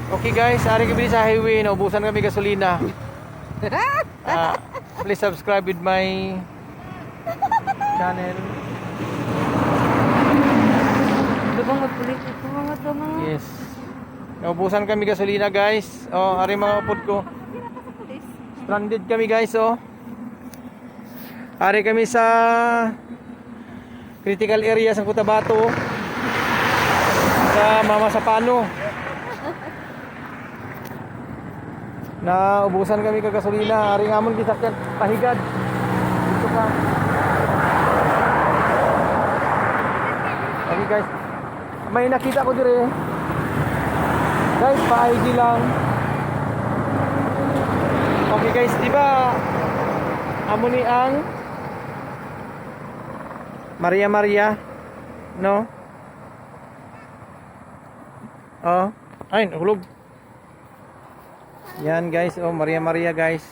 Okay guys, ari kami sa highway, naubusan kami gasolina. Please subscribe with my channel. Yes. Naubusan kami gasolina guys. Oh, ari mga upod ko. Stranded kami guys, oh. Ari kami sa critical area sa Cotabato. Sa Mama Sapano. Naubusan kami ka gasolina. Ari ngamon gisakyan pahigad. Dito ka. Okay guys. May nakita ko dire. Guys, pa-ID lang. Okay guys, di ba amo ni ang Maria Maria, no? Oh, ay, hulog. Yan guys, oh Maria Maria guys.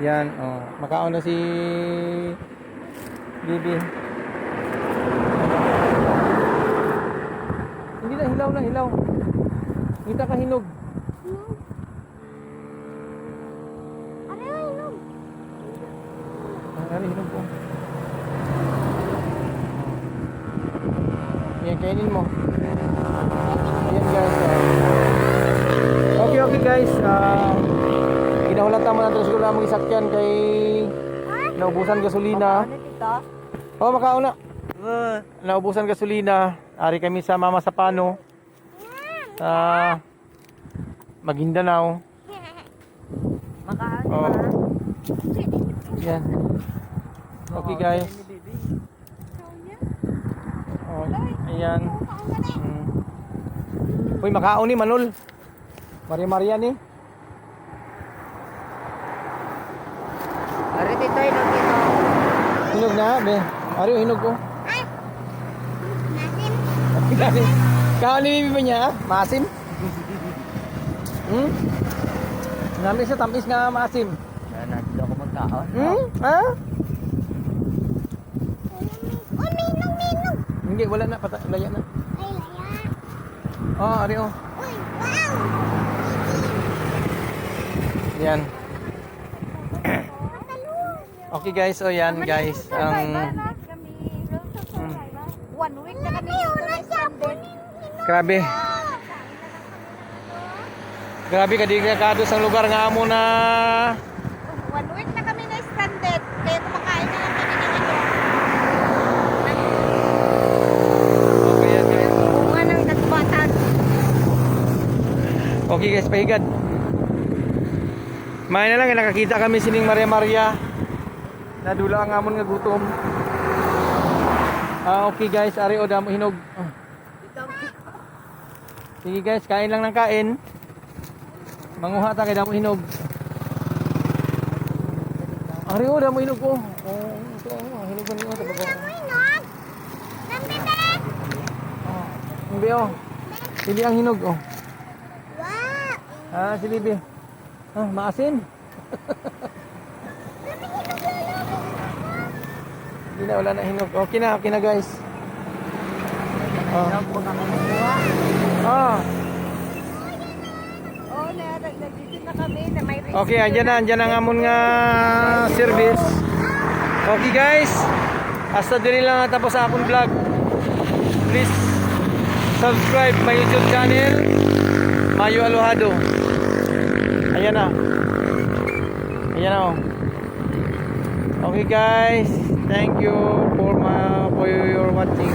Yan, oh, makaon na si Bibi. Hindi na, hilaw na, hilaw. Kita ka hinog. Ano yung hinog? Ano hinog po? Yan, kainin mo. Yan guys. Okay, okay guys. Kinahulatan mo natin siguro na mga isakyan kay naubusan gasolina. Oh, makauna. Naubusan gasolina. Ari kami sa Mama Sapano. Sa Maguindanao. Oh. Yan. Okay guys. Oh, ayan. Uy, makaon ni Manol. Maria Maria ni. Ari dito, hinog dito. Hinog na, be. Ari hinog ko. Ay! Nasim. Kaon ni Bibi niya, maasim. Namin sa tamis nga maasim. Nandito ako magkaon. Ha? Uy, may hinog. Hindi, wala na, laya na. Ay, laya. Oh, ari oh. Uy, wow! Yan. Okay guys, oh yan guys. One week na kami stranded. Grabe. Grabe ka di kado sa lugar nga amo na. 1 week na kami na stranded. Kaya kumakain na lang kami ng ano. Okay yan guys. Bunga ng datbatan. Okay guys, pahigad. May na lang nakakita kami sining Maria Maria. Nadula ang amon nga gutom. Okay guys, ari o damo hinog. Sige guys, kain lang ng kain. Manguha ta kay damo hinog. Ari o damo hinog ko. Oh, ito hinog ko niyo ta bago. Hinog? Nambebe? Hindi oh. Hindi ang hinog oh. Wow! Si Bibi. Maasin. Hindi na, wala na hinog. Okay na guys. Oh, nagdito na kami na may risk. Okay, andyan ang amon nga service. Okay guys. Hasta diri lang natapos sa akong vlog. Please subscribe my YouTube channel, Mayo Alojado. Ayan na. Ayan na oh. Okay guys. Thank you for your watching.